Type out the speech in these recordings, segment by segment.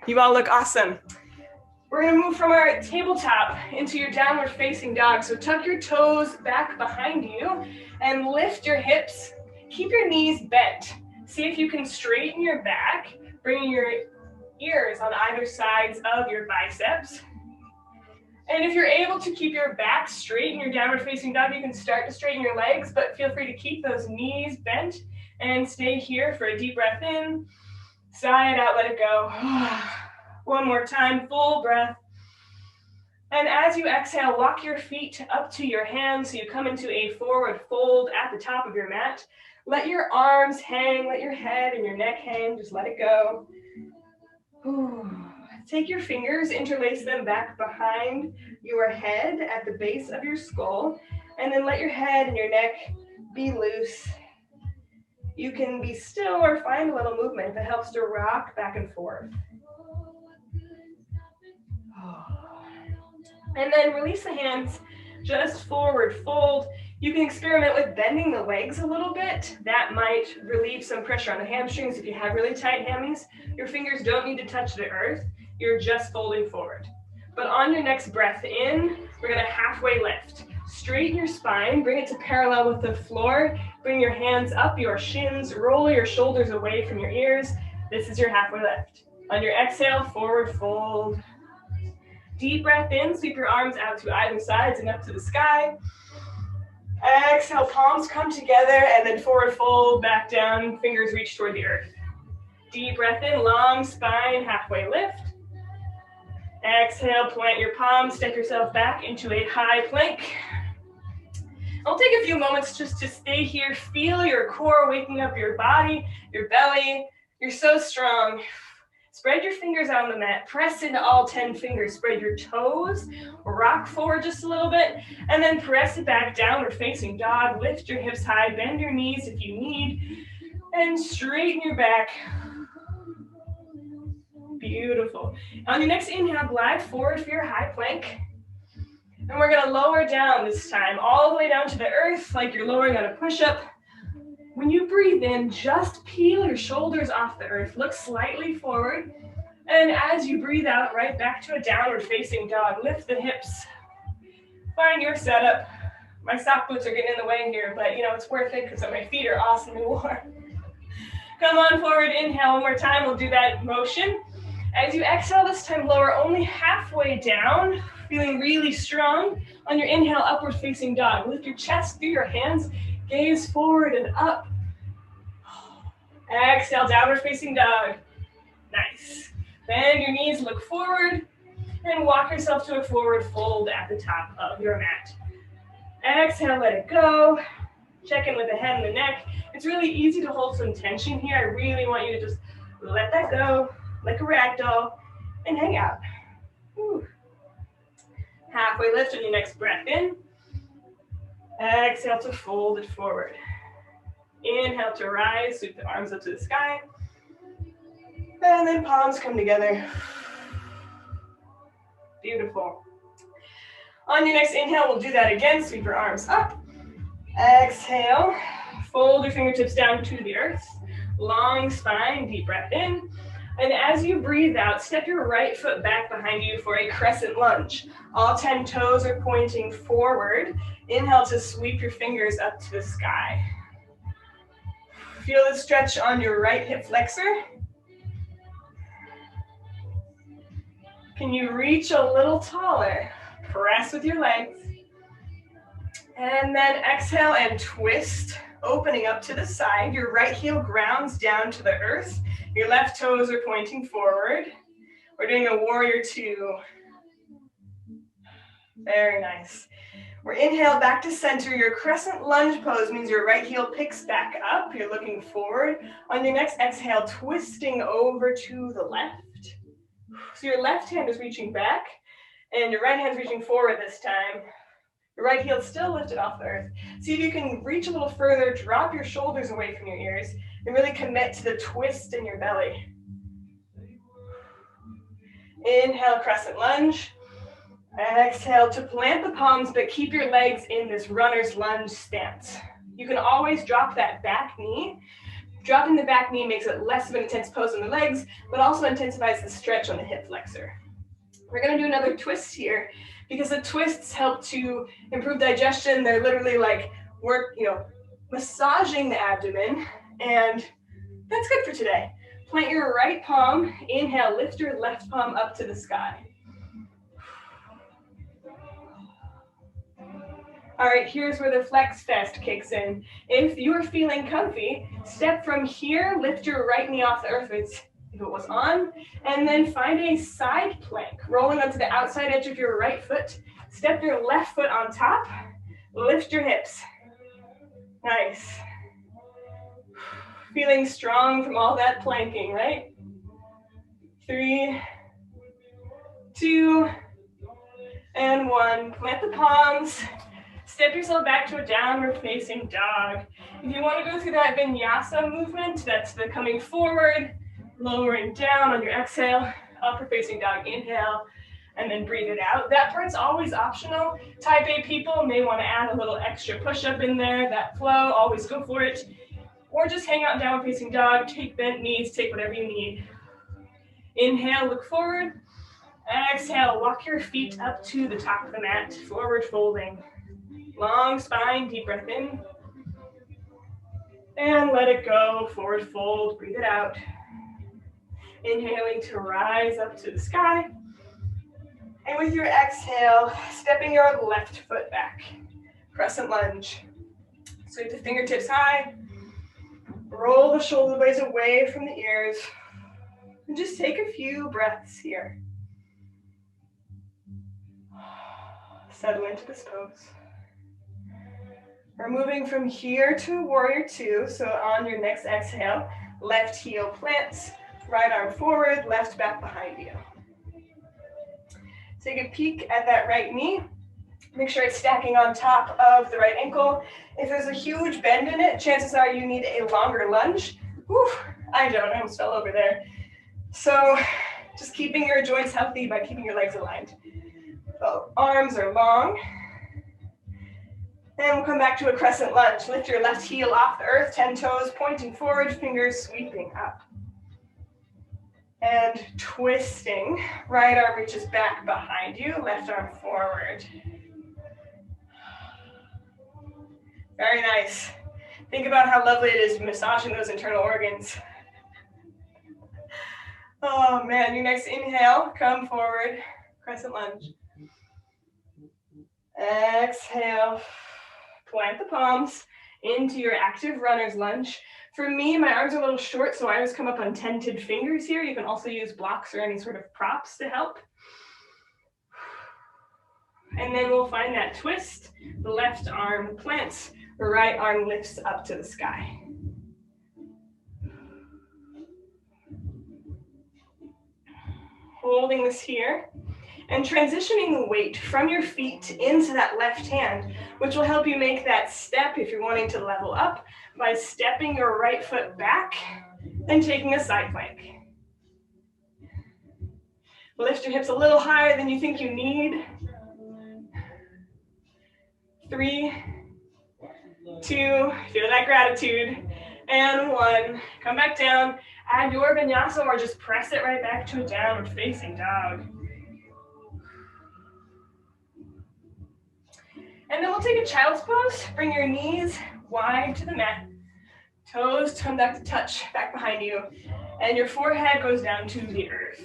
You all look awesome. We're gonna move from our tabletop into your downward facing dog. So tuck your toes back behind you and lift your hips. Keep your knees bent. See if you can straighten your back, bringing your ears on either sides of your biceps. And if you're able to keep your back straight in your downward facing dog, you can start to straighten your legs, but feel free to keep those knees bent and stay here for a deep breath in. Sigh it out, let it go. One more time, full breath. And as you exhale, walk your feet up to your hands so you come into a forward fold at the top of your mat. Let your arms hang, let your head and your neck hang, just let it go. Take your fingers, interlace them back behind your head at the base of your skull, and then let your head and your neck be loose. You can be still or find a little movement that helps to rock back and forth. And then release the hands, just forward fold. You can experiment with bending the legs a little bit. That might relieve some pressure on the hamstrings. If you have really tight hammies, your fingers don't need to touch the earth. You're just folding forward. But on your next breath in, we're gonna halfway lift. Straighten your spine, bring it to parallel with the floor. Bring your hands up your shins, roll your shoulders away from your ears. This is your halfway lift. On your exhale, forward fold. Deep breath in, sweep your arms out to either sides and up to the sky. Exhale, palms come together and then forward fold, back down, fingers reach toward the earth. Deep breath in, long spine, halfway lift. Exhale, plant your palms, step yourself back into a high plank. I'll take a few moments just to stay here, feel your core waking up your body, your belly. You're so strong. Spread your fingers out on the mat, press into all 10 fingers, spread your toes, rock forward just a little bit, and then press it back, downward facing dog, lift your hips high, bend your knees if you need, and straighten your back. Beautiful. On your next inhale, glide forward for your high plank. And we're gonna lower down this time, all the way down to the earth, like you're lowering on a push-up. When you breathe in, just peel your shoulders off the earth. Look slightly forward. And as you breathe out, right back to a downward facing dog. Lift the hips. Find your setup. My sock boots are getting in the way here, but you know, it's worth it because my feet are awesomely warm. Come on forward, inhale one more time. We'll do that motion. As you exhale this time, lower only halfway down, feeling really strong. On your inhale, upward facing dog. Lift your chest through your hands. Gaze forward and up. Exhale, downward facing dog. Nice. Bend your knees, look forward, and walk yourself to a forward fold at the top of your mat. Exhale, let it go. Check in with the head and the neck. It's really easy to hold some tension here. I really want you to just let that go, like a rag doll, and hang out. Whew. Halfway lift on your next breath in. Exhale to fold it forward. Inhale to rise, sweep the arms up to the sky. And then palms come together. Beautiful. On your next inhale, we'll do that again. Sweep your arms up. Exhale. Fold your fingertips down to the earth. Long spine, deep breath in. And as you breathe out, step your right foot back behind you for a crescent lunge. All 10 toes are pointing forward. Inhale to sweep your fingers up to the sky. Feel the stretch on your right hip flexor. Can you reach a little taller? Press with your legs. And then exhale and twist, opening up to the side. Your right heel grounds down to the earth. Your left toes are pointing forward. We're doing a warrior two. Very nice. We're inhale back to center. Your crescent lunge pose means your right heel picks back up. You're looking forward. On your next exhale, twisting over to the left. So your left hand is reaching back and your right hand's reaching forward this time. Your right heel still lifted off the earth. See if you can reach a little further, drop your shoulders away from your ears, and really commit to the twist in your belly. Inhale, crescent lunge. Exhale to plant the palms, but keep your legs in this runner's lunge stance. You can always drop that back knee, Dropping the back knee makes it less of an intense pose on the legs, but also intensifies the stretch on the hip flexor. We're gonna do another twist here because the twists help to improve digestion. They're literally like massaging the abdomen, and that's good for today. Plant your right palm, inhale, lift your left palm up to the sky. All right, here's where the flex fest kicks in. If you're feeling comfy, step from here, lift your right knee off the earth if it was on, and then find a side plank, rolling onto the outside edge of your right foot. Step your left foot on top, lift your hips. Nice. Feeling strong from all that planking, right? 3, 2, and 1. Plant the palms. Step yourself back to a downward facing dog. If you want to go through that vinyasa movement, that's the coming forward, lowering down on your exhale, upward facing dog, inhale, and then breathe it out. That part's always optional. Type A people may want to add a little extra push-up in there, that flow, always go for it. Or just hang out downward facing dog, take bent knees, take whatever you need. Inhale, look forward. Exhale, walk your feet up to the top of the mat, forward folding. Long spine, deep breath in. And let it go, forward fold, breathe it out. Inhaling to rise up to the sky. And with your exhale, stepping your left foot back. Crescent lunge. Sweep the fingertips high. Roll the shoulder blades away from the ears. And just take a few breaths here. Settle into this pose. We're moving from here to warrior 2. So on your next exhale, left heel plants, right arm forward, left back behind you. Take a peek at that right knee. Make sure it's stacking on top of the right ankle. If there's a huge bend in it, chances are you need a longer lunge. Whew, I don't, I almost fell over there. So just keeping your joints healthy by keeping your legs aligned. The arms are long. And we'll come back to a crescent lunge. Lift your left heel off the earth, 10 toes pointing forward, fingers sweeping up. And twisting, right arm reaches back behind you, left arm forward. Very nice. Think about how lovely it is massaging those internal organs. Oh man, your next inhale, come forward, crescent lunge. Exhale, plant the palms into your active runner's lunge. For me, my arms are a little short, so I always come up on tented fingers here. You can also use blocks or any sort of props to help. And then we'll find that twist. The left arm plants, the right arm lifts up to the sky. Holding this here. And transitioning the weight from your feet into that left hand, which will help you make that step if you're wanting to level up by stepping your right foot back and taking a side plank. Lift your hips a little higher than you think you need. 3, 2, feel that gratitude, and 1. Come back down, add your vinyasa or just press it right back to a downward facing dog. And then we'll take a child's pose. Bring your knees wide to the mat. Toes come back to touch back behind you. And your forehead goes down to the earth.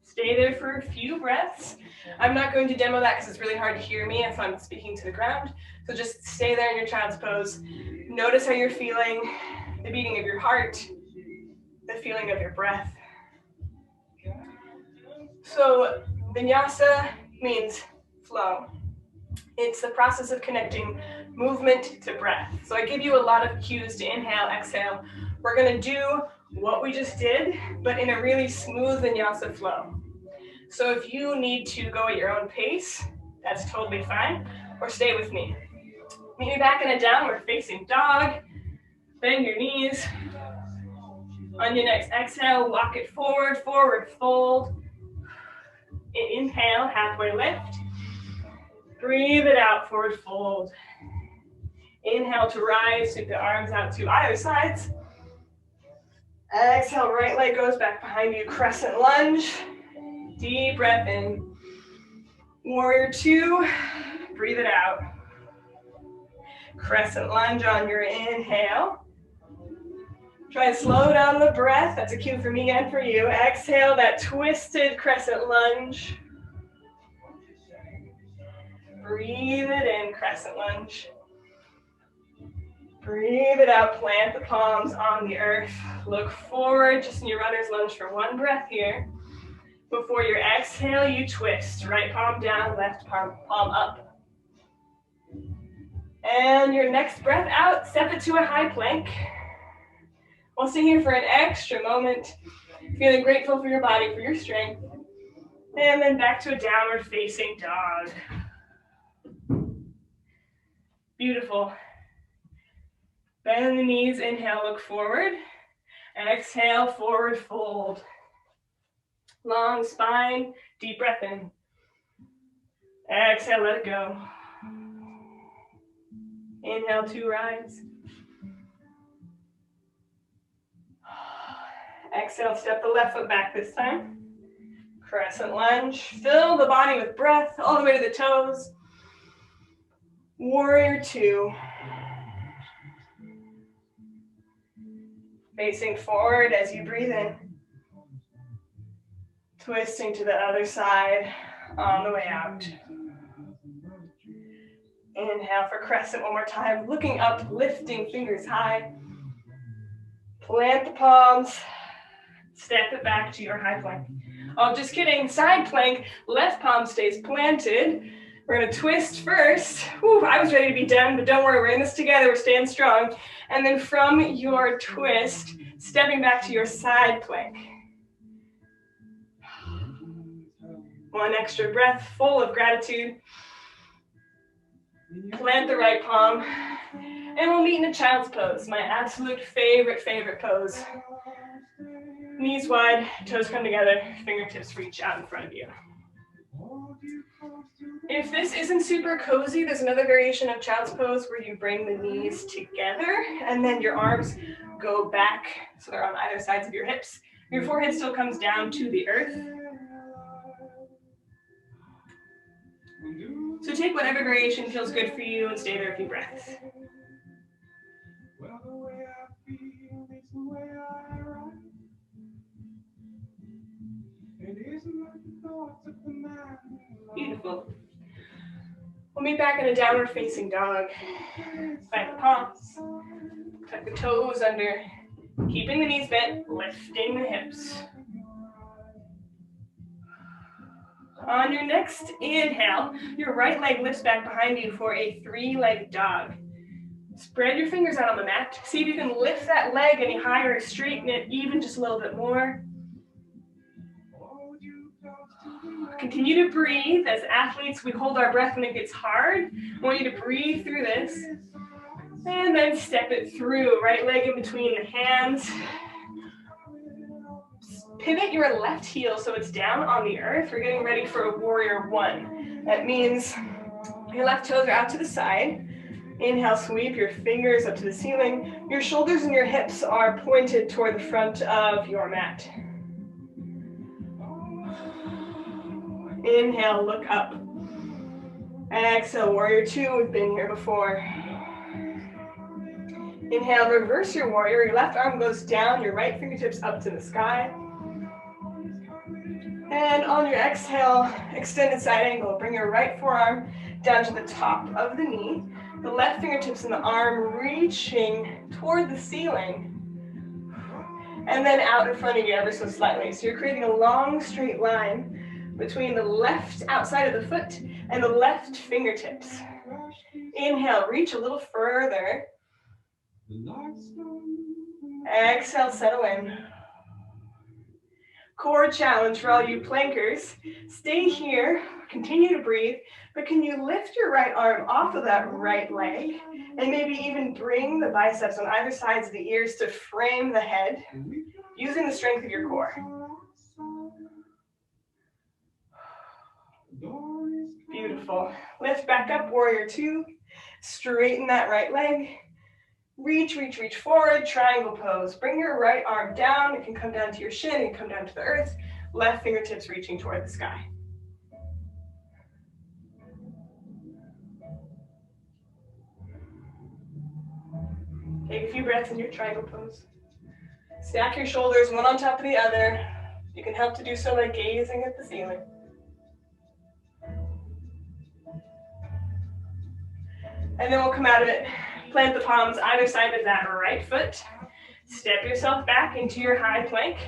Stay there for a few breaths. I'm not going to demo that because it's really hard to hear me if I'm speaking to the ground. So just stay there in your child's pose. Notice how you're feeling, the beating of your heart, the feeling of your breath. So vinyasa means flow. It's the process of connecting movement to breath. So I give you a lot of cues to inhale, exhale. We're gonna do what we just did, but in a really smooth vinyasa flow. So if you need to go at your own pace, that's totally fine, or stay with me. Meet me back in a downward facing dog. Bend your knees. On your next exhale, walk it forward, forward fold. Inhale, halfway lift. Breathe it out, forward fold. Inhale to rise, sweep the arms out to either sides. Exhale, right leg goes back behind you, crescent lunge. Deep breath in. Warrior two, breathe it out. Crescent lunge on your inhale. Try and slow down the breath. That's a cue for me and for you. Exhale, that twisted crescent lunge. Breathe it in, crescent lunge. Breathe it out, plant the palms on the earth. Look forward, just in your runner's lunge for one breath here. Before your exhale, you twist. Right palm down, left palm up. And your next breath out, step it to a high plank. We'll stay here for an extra moment, feeling grateful for your body, for your strength. And then back to a downward facing dog. Beautiful. Bend the knees, inhale, look forward. Exhale, forward fold. Long spine, deep breath in. Exhale, let it go. Inhale to rise. Exhale, step the left foot back this time. Crescent lunge. Fill the body with breath all the way to the toes. Warrior two. Facing forward as you breathe in. Twisting to the other side on the way out. Inhale for crescent one more time. Looking up, lifting fingers high. Plant the palms. Step it back to your high plank. Oh, just kidding. Side plank. Left palm stays planted. We're going to twist first. Whew, I was ready to be done, but don't worry. We're in this together. We're staying strong. And then from your twist, stepping back to your side plank. One extra breath, full of gratitude. Plant the right palm. And we'll meet in a child's pose. My absolute favorite pose. Knees wide, toes come together, fingertips reach out in front of you. If this isn't super cozy, there's another variation of child's pose where you bring the knees together and then your arms go back so they're on either sides of your hips. Your forehead still comes down to the earth. So take whatever variation feels good for you and stay there a few breaths. Beautiful. We'll meet back in a downward facing dog. Plant the palms. Tuck the toes under. Keeping the knees bent, lifting the hips. On your next inhale, your right leg lifts back behind you for a three-legged dog. Spread your fingers out on the mat. See if you can lift that leg any higher, straighten it even just a little bit more. Continue to breathe. As athletes, we hold our breath when it gets hard. I want you to breathe through this. And then step it through. Right leg in between the hands. Pivot your left heel so it's down on the earth. We're getting ready for a warrior one. That means your left toes are out to the side. Inhale, sweep your fingers up to the ceiling. Your shoulders and your hips are pointed toward the front of your mat. Inhale, look up. Exhale, warrior two. We've been here before. Inhale, reverse your warrior. Your left arm goes down, your right fingertips up to the sky. And on your exhale, extended side angle. Bring your right forearm down to the top of the knee. The left fingertips and the arm reaching toward the ceiling. And then out in front of you ever so slightly. So you're creating a long straight line between the left outside of the foot and the left fingertips. Inhale, reach a little further. Exhale, settle in. Core challenge for all you plankers. Stay here, continue to breathe, but can you lift your right arm off of that right leg and maybe even bring the biceps on either sides of the ears to frame the head using the strength of your core. Beautiful. Lift back up, warrior two. Straighten that right leg. Reach, reach, reach forward, triangle pose. Bring your right arm down. It can come down to your shin, it can come down to the earth. Left fingertips reaching toward the sky. Take a few breaths in your triangle pose. Stack your shoulders one on top of the other. You can help to do so by gazing at the ceiling. And then we'll come out of it. Plant the palms either side of that right foot. Step yourself back into your high plank.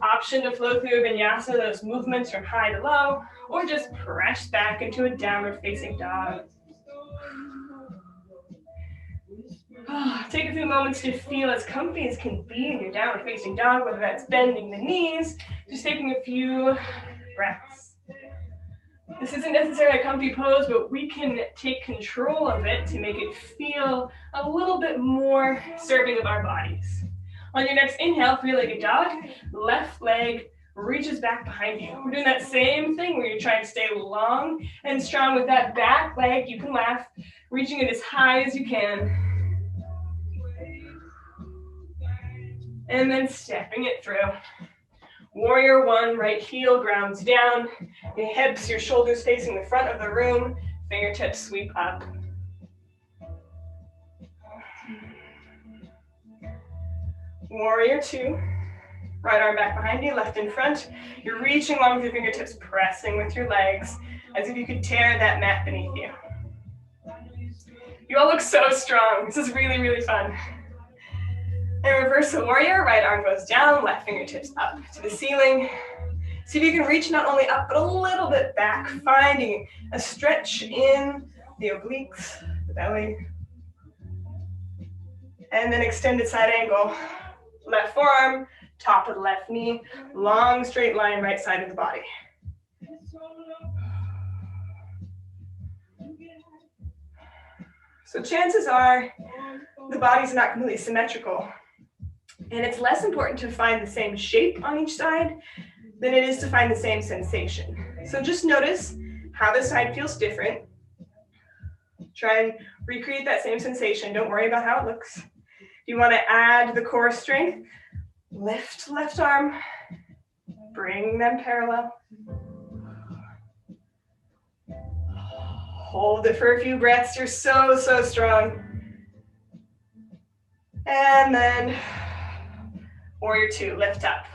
Option to flow through a vinyasa, those movements from high to low, or just press back into a downward facing dog. Take a few moments to feel as comfy as can be in your downward facing dog, whether that's bending the knees, just taking a few breaths. This isn't necessarily a comfy pose, but we can take control of it to make it feel a little bit more serving of our bodies. On your next inhale, three-legged dog, left leg reaches back behind you. We're doing that same thing where you're trying to stay long and strong with that back leg. You can laugh, reaching it as high as you can. And then stepping it through. Warrior one, right heel grounds down. Your hips, your shoulders facing the front of the room. Fingertips sweep up. Warrior two. Right arm back behind you, left in front. You're reaching long with your fingertips, pressing with your legs, as if you could tear that mat beneath you. You all look so strong. This is really, really fun. And reverse the warrior, right arm goes down, left fingertips up to the ceiling. See if you can reach not only up, but a little bit back, finding a stretch in the obliques, the belly. And then extended side angle. Left forearm, top of the left knee, long straight line right side of the body. So chances are the body's not completely symmetrical. And it's less important to find the same shape on each side than it is to find the same sensation. So just notice how this side feels different. Try and recreate that same sensation. Don't worry about how it looks. If you want to add the core strength, lift left arm, bring them parallel. Hold it for a few breaths. You're so, so strong. And then warrior two, lift up.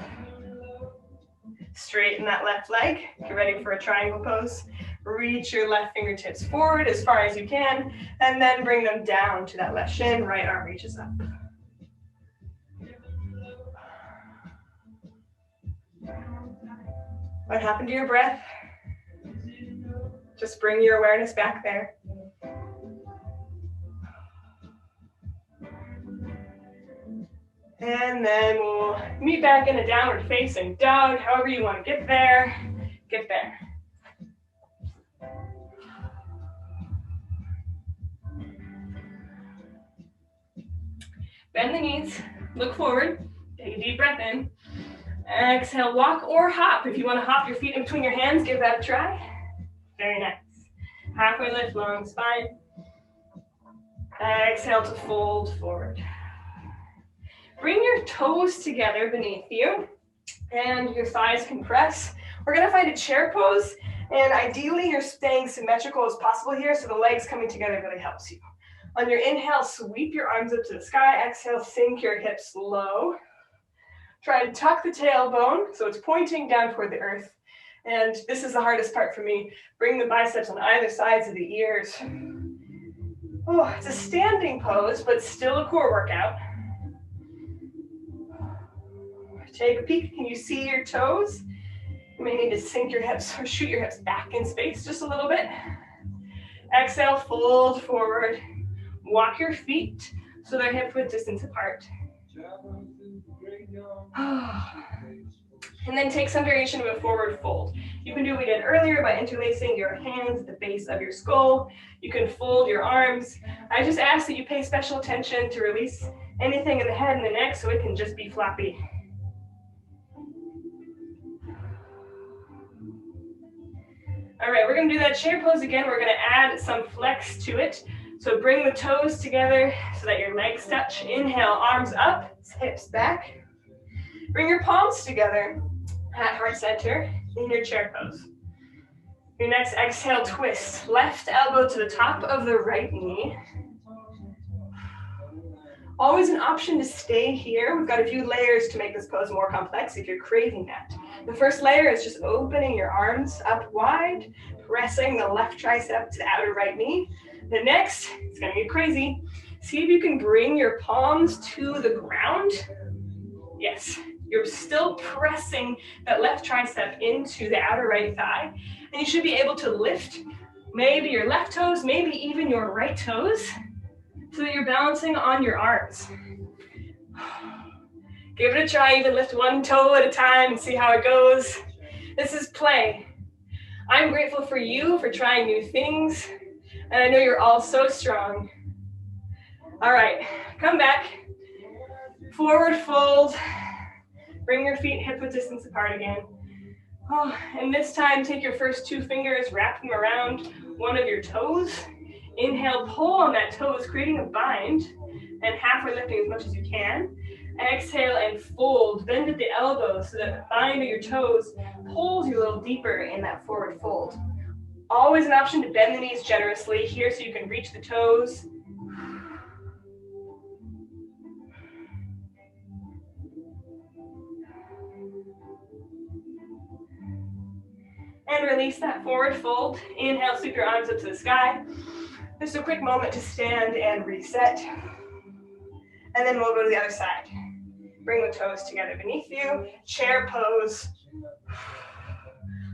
Straighten that left leg. Get ready for a triangle pose. Reach your left fingertips forward as far as you can, and then bring them down to that left shin. Right arm reaches up. What happened to your breath? Just bring your awareness back there. And then we'll meet back in a downward facing dog. However you want to get there, get there. Bend the knees, look forward, take a deep breath in. Exhale, walk or hop. If you want to hop your feet in between your hands, give that a try. Very nice. Halfway lift, long spine. Exhale to fold forward. Bring your toes together beneath you and your thighs compress. We're going to find a chair pose, and ideally you're staying symmetrical as possible here, so the legs coming together really helps you. On your inhale, sweep your arms up to the sky. Exhale, sink your hips low. Try to tuck the tailbone so it's pointing down toward the earth. And this is the hardest part for me. Bring the biceps on either sides of the ears. Oh, it's a standing pose, but still a core workout. Take a peek. Can you see your toes? You may need to sink your hips or shoot your hips back in space just a little bit. Exhale, fold forward. Walk your feet so they're hip width distance apart. And then take some variation of a forward fold. You can do what we did earlier by interlacing your hands at the base of your skull. You can fold your arms. I just ask that you pay special attention to release anything in the head and the neck so it can just be floppy. All right, we're gonna do that chair pose again. We're gonna add some flex to it. So bring the toes together so that your legs touch. Inhale, arms up, hips back. Bring your palms together at heart center in your chair pose. Your next exhale, twist. Left elbow to the top of the right knee. Always an option to stay here. We've got a few layers to make this pose more complex if you're craving that. The first layer is just opening your arms up wide, pressing the left tricep to the outer right knee. The next, it's gonna get crazy. See if you can bring your palms to the ground. Yes, you're still pressing that left tricep into the outer right thigh. And you should be able to lift maybe your left toes, maybe even your right toes, so that you're balancing on your arms. Give it a try, even lift one toe at a time and see how it goes. This is play. I'm grateful for you for trying new things, and I know you're all so strong. All right, come back. Forward fold. Bring your feet hip-width distance apart again. Oh, and this time, take your first two fingers, wrap them around one of your toes. Inhale, pull on that toes, creating a bind, and halfway lifting as much as you can. Exhale and fold, bend at the elbows so that the bind of your toes pulls you a little deeper in that forward fold. Always an option to bend the knees generously here so you can reach the toes. And release that forward fold. Inhale, sweep your arms up to the sky. Just a quick moment to stand and reset. And then we'll go to the other side. Bring the toes together beneath you. Chair pose.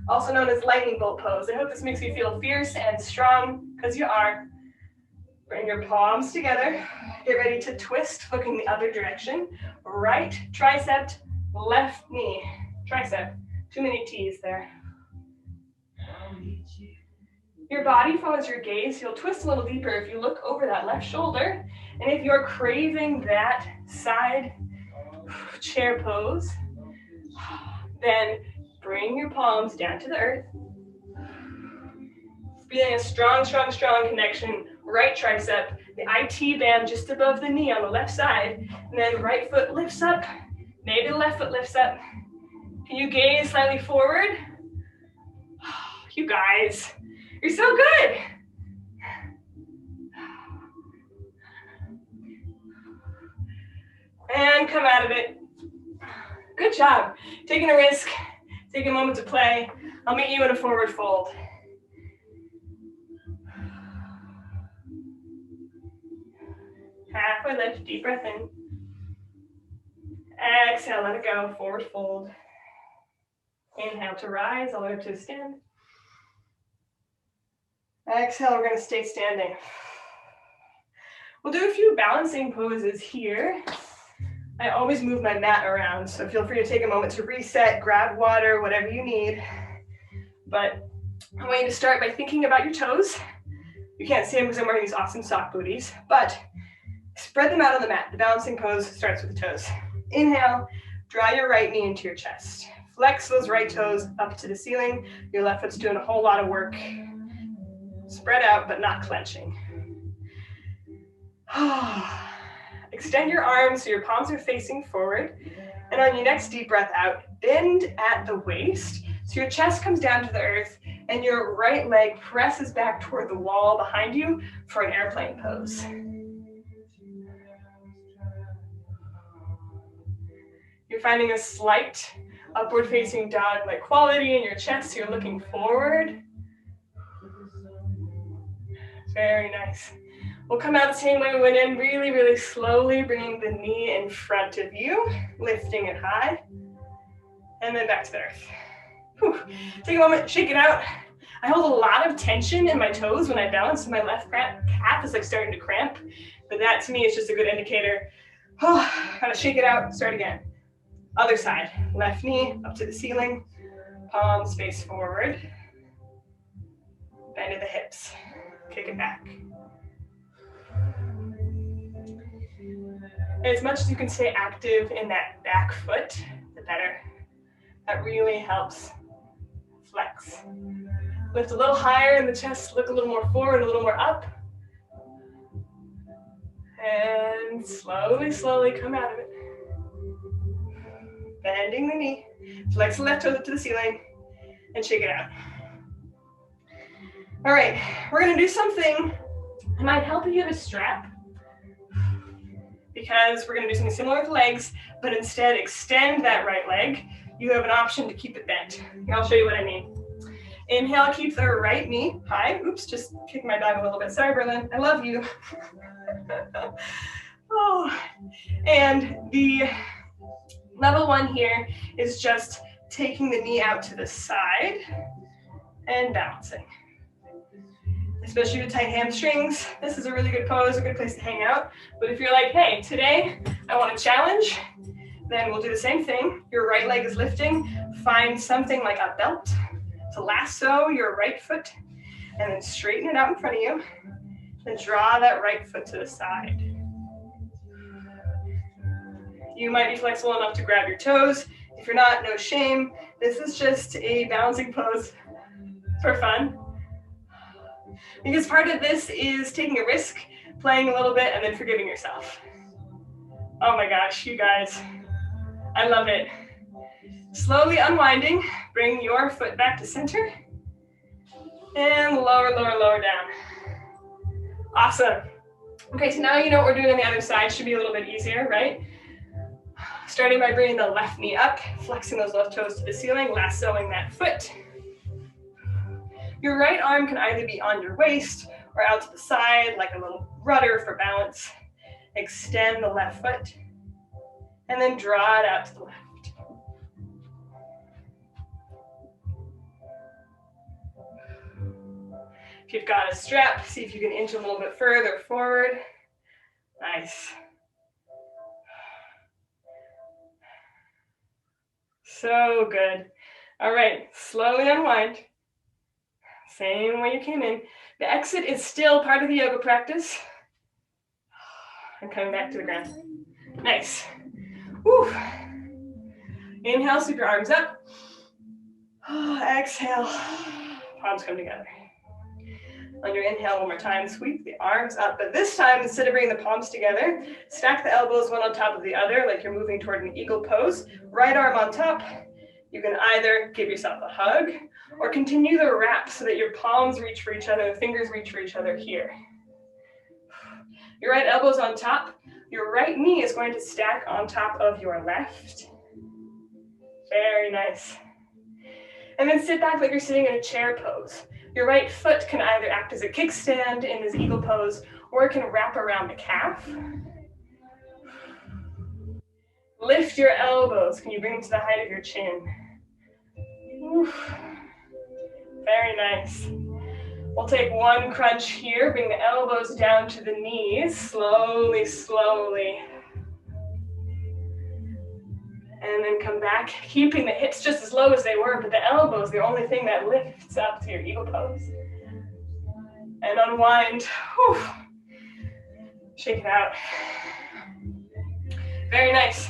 Also known as lightning bolt pose. I hope this makes you feel fierce and strong, because you are. Bring your palms together. Get ready to twist, looking the other direction. Right tricep, left knee. Tricep. Too many T's there. Your body follows your gaze. You'll twist a little deeper if you look over that left shoulder. And if you're craving that side chair pose, then bring your palms down to the earth. Feeling a strong, strong, strong connection. Right tricep, the IT band just above the knee on the left side. And then right foot lifts up. Maybe the left foot lifts up. Can you gaze slightly forward? You guys, you're so good. And come out of it. Good job. Taking a risk, taking a moment to play. I'll meet you in a forward fold. Halfway lift, deep breath in. Exhale, let it go, forward fold. Inhale to rise, all the way up to a stand. Exhale, we're gonna stay standing. We'll do a few balancing poses here. I always move my mat around, so feel free to take a moment to reset, grab water, whatever you need. But I want you to start by thinking about your toes. You can't see them because I'm wearing these awesome sock booties, but spread them out on the mat. The balancing pose starts with the toes. Inhale, draw your right knee into your chest. Flex those right toes up to the ceiling. Your left foot's doing a whole lot of work. Spread out, but not clenching. Extend your arms so your palms are facing forward. And on your next deep breath out, bend at the waist so your chest comes down to the earth and your right leg presses back toward the wall behind you for an airplane pose. You're finding a slight upward facing dog-like quality in your chest, so you're looking forward. Very nice. We'll come out the same way we went in, really, really slowly, bringing the knee in front of you, lifting it high, and then back to the earth. Whew. Take a moment, shake it out. I hold a lot of tension in my toes when I balance. My left calf is like starting to cramp, but that to me is just a good indicator. Gotta shake it out, start again. Other side, left knee up to the ceiling, palms face forward, bend at the hips, kick it back. As much as you can stay active in that back foot, the better. That really helps flex. Lift a little higher in the chest, look a little more forward, a little more up. And slowly, slowly come out of it. Bending the knee. Flex the left toes up to the ceiling and shake it out. All right, we're gonna do something that might help if you have a strap, because we're gonna do something similar with legs, but instead extend that right leg. You have an option to keep it bent. Here, I'll show you what I mean. Inhale, keep the right knee high. Oops, just kicked my dog a little bit. Sorry, Berlin, I love you. Oh, and the level one here is just taking the knee out to the side and bouncing. Especially with tight hamstrings, this is a really good pose, a good place to hang out. But if you're like, hey, today I want a challenge, then we'll do the same thing. Your right leg is lifting. Find something like a belt to lasso your right foot, and then straighten it out in front of you. Then draw that right foot to the side. You might be flexible enough to grab your toes. If you're not, no shame. This is just a bouncing pose for fun. Because part of this is taking a risk, playing a little bit, and then forgiving yourself. Oh my gosh, you guys, I love it. Slowly unwinding, bring your foot back to center, and lower, lower, lower down. Awesome. Okay, so now you know what we're doing on the other side. Should be a little bit easier, right? Starting by bringing the left knee up, flexing those left toes to the ceiling, lassoing that foot. Your right arm can either be on your waist or out to the side like a little rudder for balance. Extend the left foot and then draw it out to the left. If you've got a strap, see if you can inch a little bit further forward. Nice. So good. All right, slowly unwind. Same way you came in. The exit is still part of the yoga practice. And coming back to the ground. Nice. Woo. Inhale, sweep your arms up. Exhale, palms come together. On your inhale, one more time, sweep the arms up. But this time, instead of bringing the palms together, stack the elbows one on top of the other, like you're moving toward an eagle pose. Right arm on top. You can either give yourself a hug or continue the wrap so that your palms reach for each other, the fingers reach for each other here. Your right elbow's on top. Your right knee is going to stack on top of your left. Very nice. And then sit back like you're sitting in a chair pose. Your right foot can either act as a kickstand in this eagle pose, or it can wrap around the calf. Lift your elbows. Can you bring them to the height of your chin? Oof. Very nice. We'll take one crunch here. Bring the elbows down to the knees. Slowly, slowly. And then come back, keeping the hips just as low as they were, but the elbows, the only thing that lifts up to your eagle pose. And unwind. Whew. Shake it out. Very nice.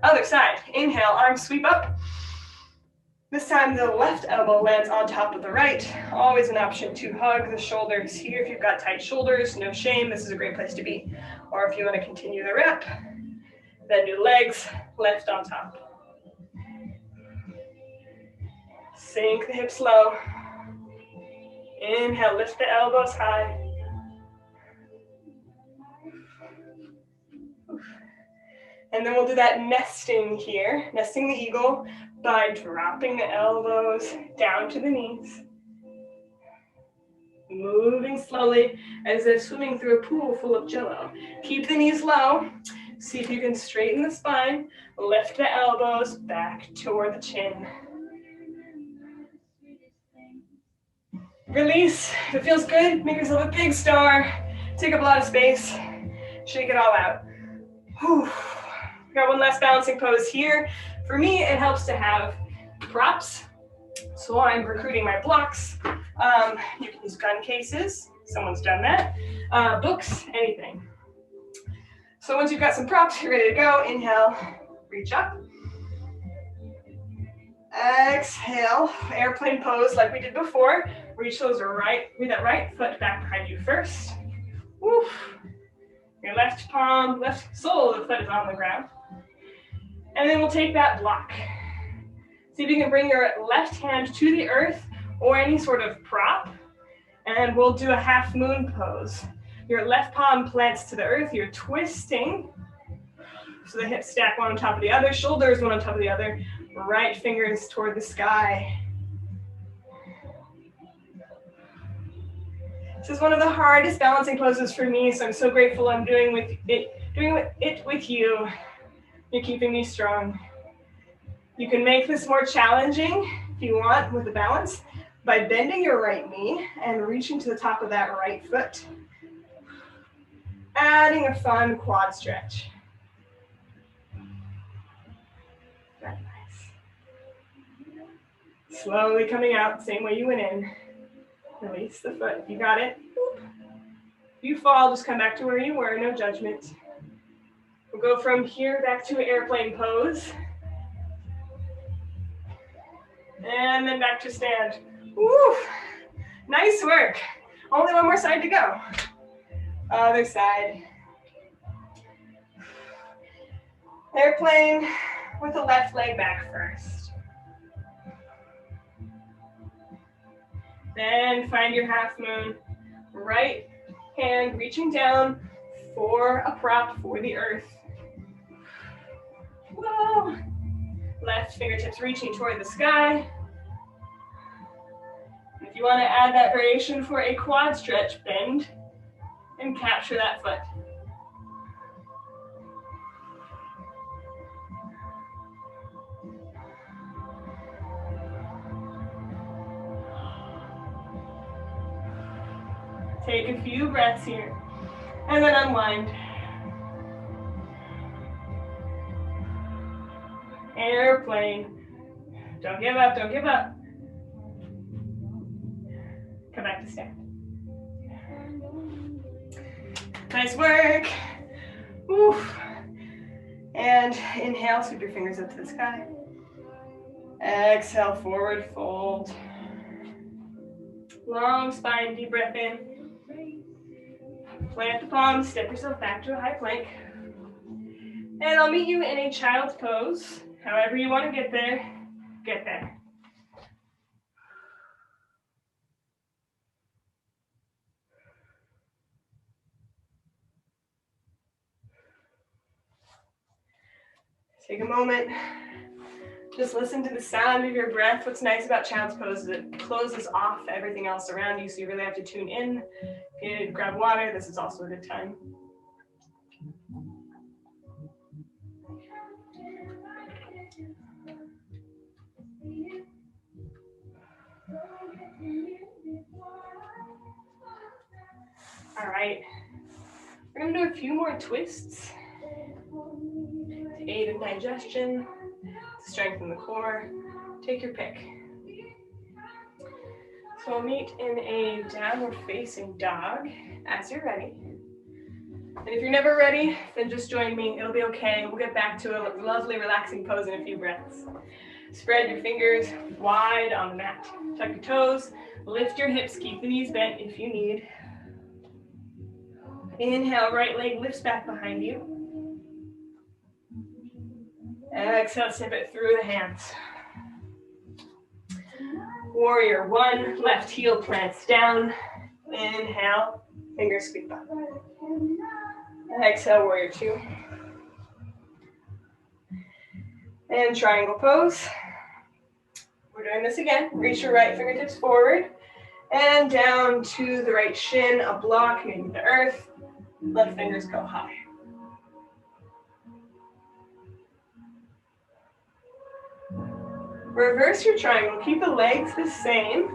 Other side. Inhale, arms sweep up. This time the left elbow lands on top of the right. Always an option to hug the shoulders here. If you've got tight shoulders, no shame, this is a great place to be. Or if you want to continue the wrap, then do legs, left on top. Sink the hips low. Inhale, lift the elbows high. And then we'll do that nesting here, nesting the eagle by dropping the elbows down to the knees. Moving slowly as if swimming through a pool full of jello. Keep the knees low. See if you can straighten the spine. Lift the elbows back toward the chin. Release. If it feels good, make yourself a big star. Take up a lot of space. Shake it all out. Whew. Got one last balancing pose here. For me, it helps to have props. So I'm recruiting my blocks. You can use gun cases. Someone's done that. Books, anything. So once you've got some props, you're ready to go. Inhale, reach up. Exhale, airplane pose like we did before. Reach that right foot back behind you first. Woo. Your left palm, left sole of the foot is on the ground. And then we'll take that block. See if you can bring your left hand to the earth or any sort of prop. And we'll do a half moon pose. Your left palm plants to the earth. You're twisting. So the hips stack one on top of the other, shoulders one on top of the other, right fingers toward the sky. This is one of the hardest balancing poses for me, so I'm so grateful I'm doing it with you. You're keeping me strong. You can make this more challenging if you want with the balance by bending your right knee and reaching to the top of that right foot. Adding a fun quad stretch. Very nice. Slowly coming out, same way you went in. Release the foot. If you got it, if you fall, just come back to where you were, no judgment. We'll go from here back to an airplane pose. And then back to stand. Woo! Nice work. Only one more side to go. Other side. Airplane with the left leg back first. Then find your half moon. Right hand reaching down for a prop for the earth. Whoa. Left fingertips reaching toward the sky. If you want to add that variation for a quad stretch, bend and capture that foot. Take a few breaths here, and then unwind. Airplane. Don't give up, don't give up. Come back to stand. Nice work. Oof. And inhale, sweep your fingers up to the sky. Exhale, forward fold. Long spine, deep breath in. Plant the palms, step yourself back to a high plank. And I'll meet you in a child's pose. However you want to get there, get there. Take a moment. Just listen to the sound of your breath. What's nice about child's pose is it closes off everything else around you, so you really have to tune in. If you need to grab water, this is also a good time. All right, we're gonna do a few more twists to aid in digestion, to strengthen the core. Take your pick. So we'll meet in a downward facing dog as you're ready. And if you're never ready, then just join me. It'll be okay. We'll get back to a lovely, relaxing pose in a few breaths. Spread your fingers wide on the mat. Tuck your toes. Lift your hips. Keep the knees bent if you need. Inhale, right leg lifts back behind you. Exhale, step it through the hands. Warrior one, left heel plants down. Inhale, fingers sweep up. Exhale, warrior two. And triangle pose. We're doing this again. Reach your right fingertips forward and down to the right shin, a block, maybe the earth. Left fingers go high. Reverse your triangle. Keep the legs the same.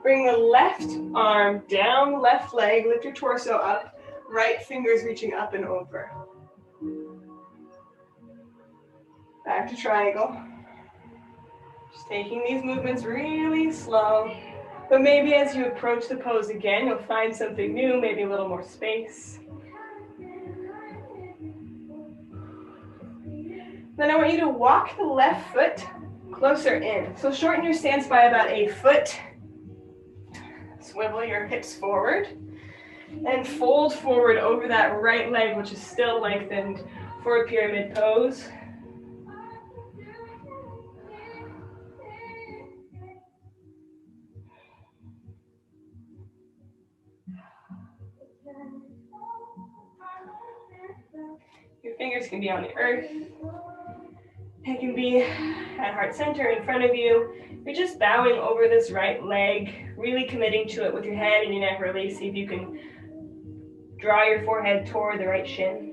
Bring the left arm down the left leg. Lift your torso up. Right fingers reaching up and over. Back to triangle. Just taking these movements really slow. But maybe as you approach the pose again, you'll find something new, maybe a little more space. Then I want you to walk the left foot closer in. So shorten your stance by about a foot. Swivel your hips forward. And fold forward over that right leg, which is still lengthened for a pyramid pose. Your fingers can be on the earth. It can be at heart center in front of you. You're just bowing over this right leg, really committing to it with your head and your neck release. See if you can draw your forehead toward the right shin.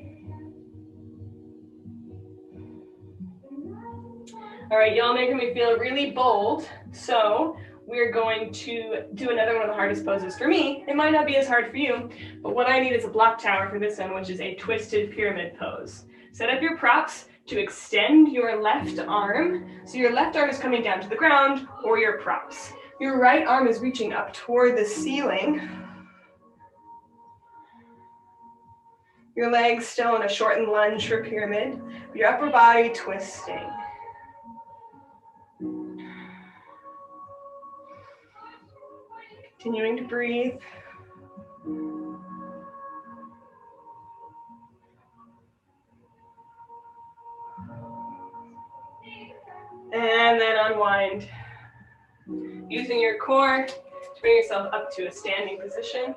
All right, y'all making me feel really bold. So we're going to do another one of the hardest poses for me. It might not be as hard for you, but what I need is a block tower for this one, which is a twisted pyramid pose. Set up your props to extend your left arm. So your left arm is coming down to the ground or your props. Your right arm is reaching up toward the ceiling. Your legs still in a shortened lunge for pyramid. Your upper body twisting. Continuing to breathe. And then unwind. Using your core to bring yourself up to a standing position.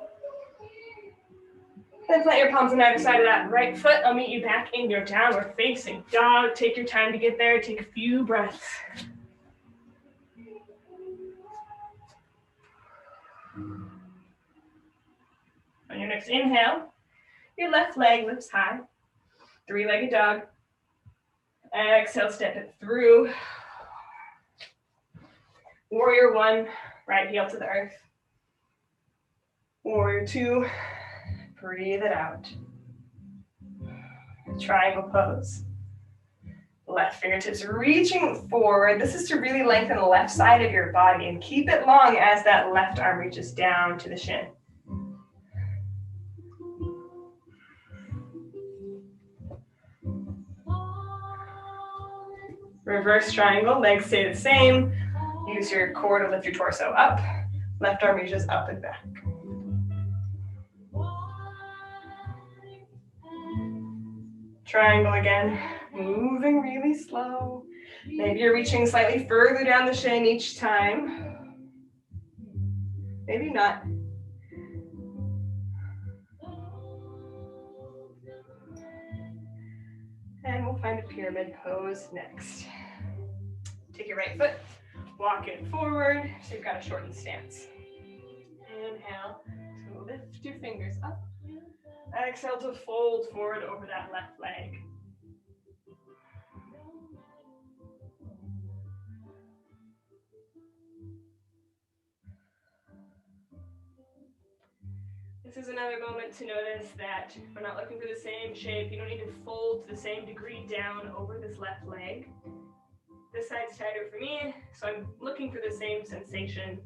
Then plant your palms on either side of that right foot. I'll meet you back in your downward facing dog. Take your time to get there. Take a few breaths. On your next inhale, your left leg lifts high. Three-legged dog. Exhale, step it through. Warrior one, right heel to the earth. Warrior two, breathe it out. Triangle pose. Left fingertips reaching forward. This is to really lengthen the left side of your body and keep it long as that left arm reaches down to the shin. Reverse triangle, legs stay the same. Use your core to lift your torso up. Left arm reaches up and back. Triangle again, moving really slow. Maybe you're reaching slightly further down the shin each time. Maybe not. And we'll find a pyramid pose next. Take your right foot, walk it forward, so you've got a shortened stance. Inhale to lift your fingers up. Exhale to fold forward over that left leg. This is another moment to notice that we're not looking for the same shape. You don't need to fold to the same degree down over this left leg. This side's tighter for me, so I'm looking for the same sensation.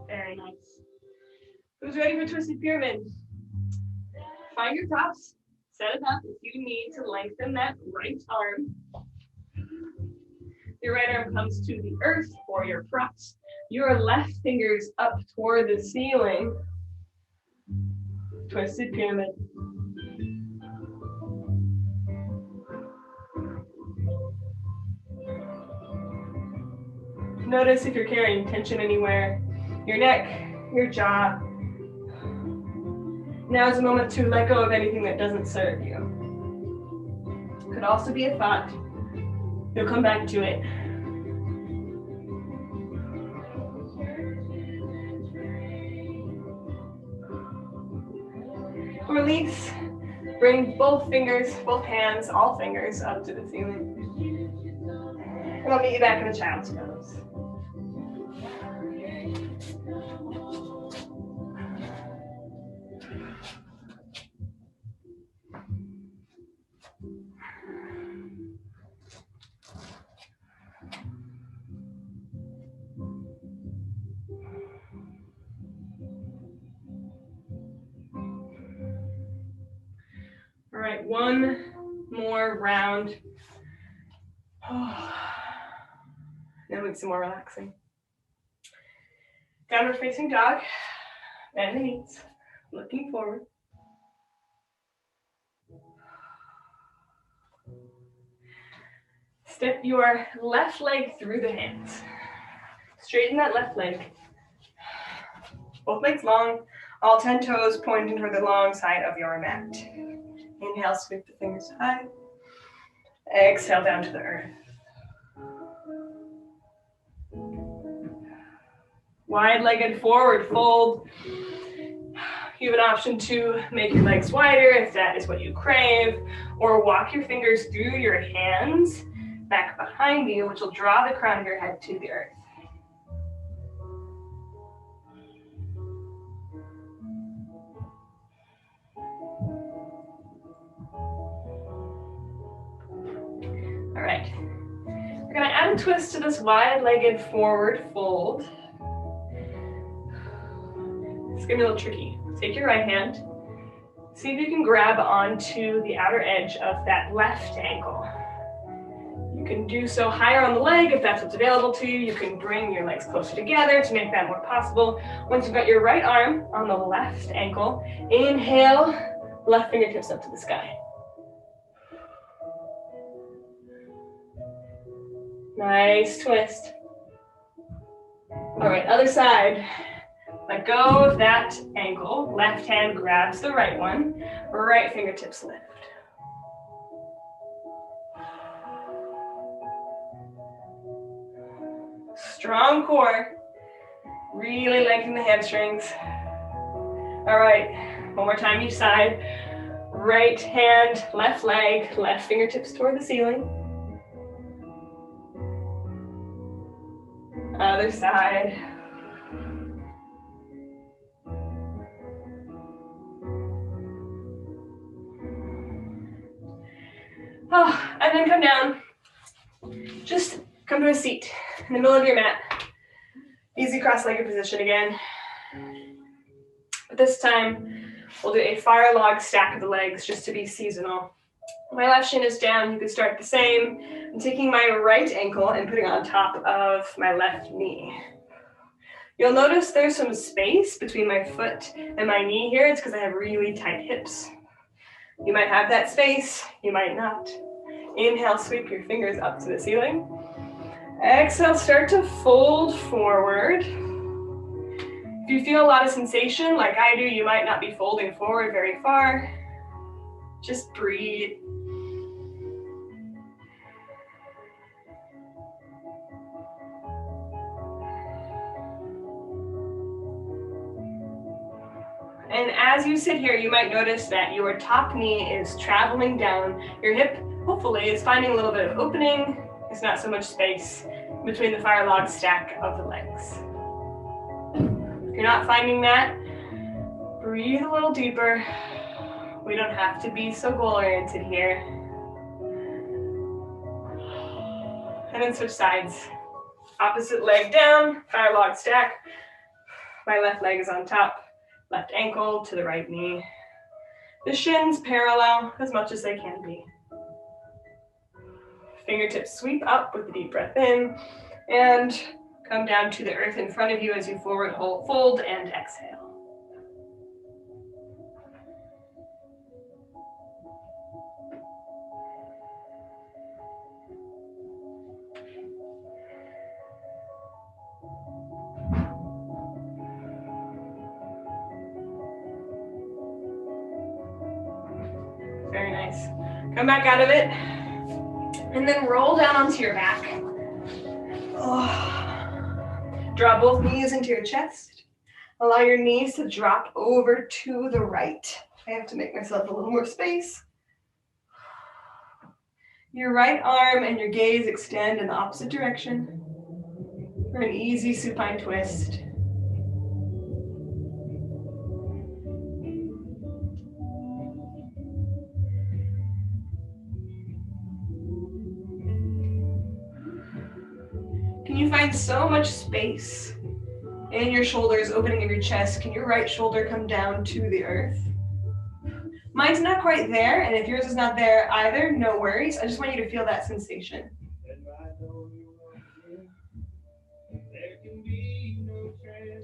Very nice. Who's ready for twisted pyramid? Find your props, set it up if you need to lengthen that right arm. Your right arm comes to the earth for your props. Your left finger's up toward the ceiling. Twisted pyramid. Notice if you're carrying tension anywhere. Your neck, your jaw. Now is a moment to let go of anything that doesn't serve you. Could also be a thought. You'll come back to it. Release. Bring both fingers, both hands, all fingers up to the ceiling. And I'll meet you back in the child's pose. one more round. Then we do some more relaxing. Downward facing dog. Bend the knees. Looking forward. Step your left leg through the hands. Straighten that left leg. Both legs long. All 10 toes pointing toward the long side of your mat. Inhale, sweep the fingers high. Exhale down to the earth. Wide-legged forward fold. You have an option to make your legs wider if that is what you crave, or walk your fingers through your hands back behind you, which will draw the crown of your head to the earth. All right, we're gonna add a twist to this wide-legged forward fold. It's gonna be a little tricky. Take your right hand, see if you can grab onto the outer edge of that left ankle. You can do so higher on the leg if that's what's available to you. You can bring your legs closer together to make that more possible. Once you've got your right arm on the left ankle, inhale, left fingertips up to the sky. Nice twist. All right, other side. Let go of that ankle. Left hand grabs the right one. Right fingertips lift. Strong core. Really lengthen the hamstrings. All right, one more time each side. Right hand, left leg, left fingertips toward the ceiling. Other side. And then come down. Just come to a seat in the middle of your mat. Easy cross-legged position again. But this time, we'll do a fire log stack of the legs just to be seasonal. My left shin is down. You can start the same. I'm taking my right ankle and putting it on top of my left knee. You'll notice there's some space between my foot and my knee here. It's because I have really tight hips. You might have that space, you might not. Inhale, sweep your fingers up to the ceiling. Exhale, start to fold forward. If you feel a lot of sensation, like I do, you might not be folding forward very far. Just breathe. And as you sit here, you might notice that your top knee is traveling down. Your hip, hopefully, is finding a little bit of opening. There's not so much space between the fire log stack of the legs. If you're not finding that, breathe a little deeper. We don't have to be so goal-oriented here. And then switch sides. Opposite leg down, fire log stack. My left leg is on top. Left ankle to the right knee. The shins parallel as much as they can be. Fingertips sweep up with a deep breath in and come down to the earth in front of you as you forward fold and exhale. Very nice. Come back out of it. And then roll down onto your back. Draw both knees into your chest. Allow your knees to drop over to the right. I have to make myself a little more space. Your right arm and your gaze extend in the opposite direction for an easy supine twist. Can you find so much space in your shoulders, opening of your chest? Can your right shoulder come down to the earth? Mine's not quite there, and if yours is not there either, no worries. I just want you to feel that sensation.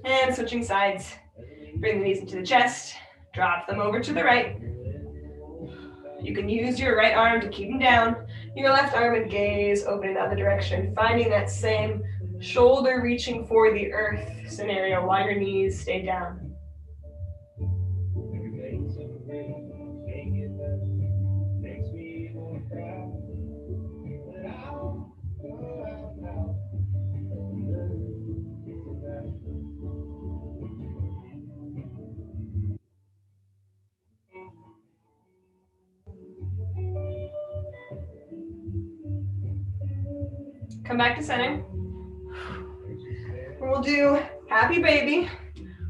And switching sides. Bring the knees into the chest, drop them over to the right. You can use your right arm to keep them down, your left arm and gaze open in the other direction, finding that same shoulder reaching for the earth scenario while your knees stay down. Come back to center. We'll do happy baby,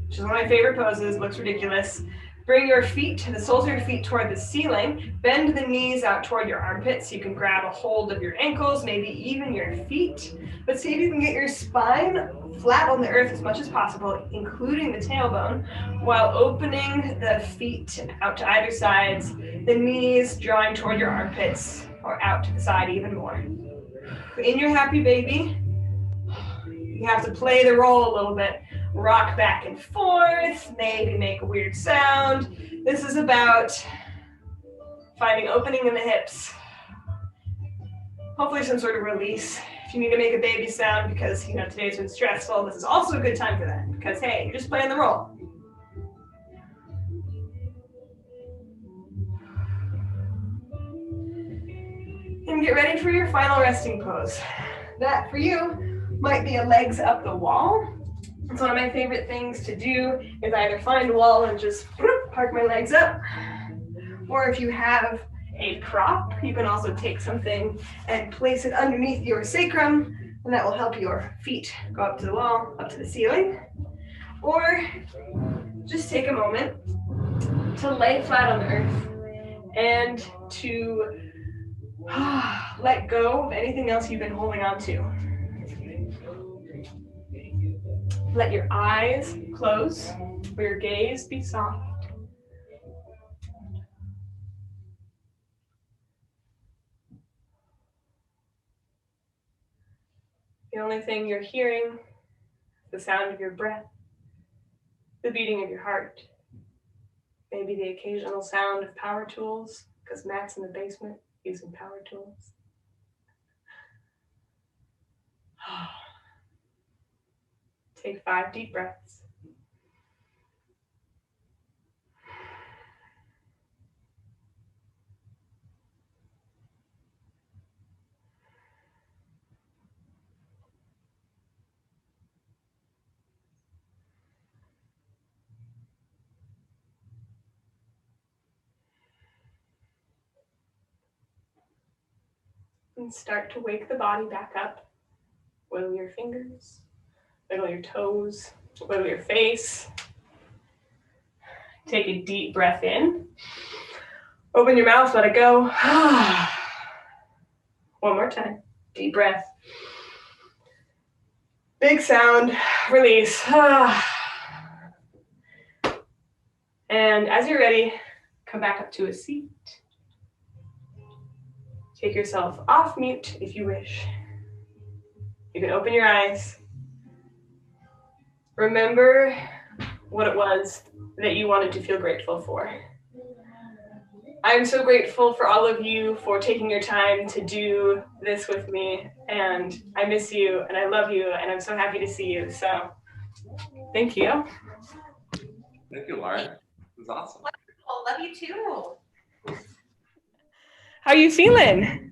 which is one of my favorite poses. Looks ridiculous. Bring your feet, the soles of your feet toward the ceiling. Bend the knees out toward your armpits so you can grab a hold of your ankles, maybe even your feet. But see if you can get your spine flat on the earth as much as possible, including the tailbone, while opening the feet out to either sides, the knees drawing toward your armpits or out to the side even more. In your happy baby, you have to play the role a little bit. Rock back and forth, maybe make a weird sound. This is about finding opening in the hips. Hopefully some sort of release. If you need to make a baby sound because today's been stressful, this is also a good time for that because hey, you're just playing the role. And get ready for your final resting pose. That for you might be a legs up the wall. It's one of my favorite things to do is either find a wall and just park my legs up, or if you have a prop, you can also take something and place it underneath your sacrum, and that will help your feet go up to the wall, up to the ceiling. Or just take a moment to lay flat on the earth and to let go of anything else you've been holding on to. Let your eyes close, or your gaze be soft. The only thing you're hearing is the sound of your breath, the beating of your heart, maybe the occasional sound of power tools, because Matt's in the basement using power tools. Take 5 deep breaths. And start to wake the body back up. Wiggle your fingers, wiggle your toes, wiggle your face. Take a deep breath in. Open your mouth, let it go. One more time. Deep breath. Big sound, release. And as you're ready, come back up to a seat. Take yourself off mute if you wish. You can open your eyes. Remember what it was that you wanted to feel grateful for. I'm so grateful for all of you for taking your time to do this with me, and I miss you, and I love you, and I'm so happy to see you. So, thank you. Thank you, Lauren. It was awesome. Wonderful. Love you too. How are you feeling?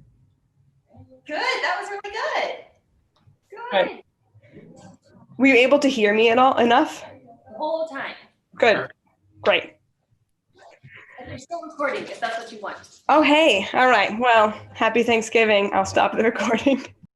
Good. That was really good. Good. Were you able to hear me at all enough? The whole time. Good. Great. And you're still recording if that's what you want. Oh, hey. All right. Well, happy Thanksgiving. I'll stop the recording.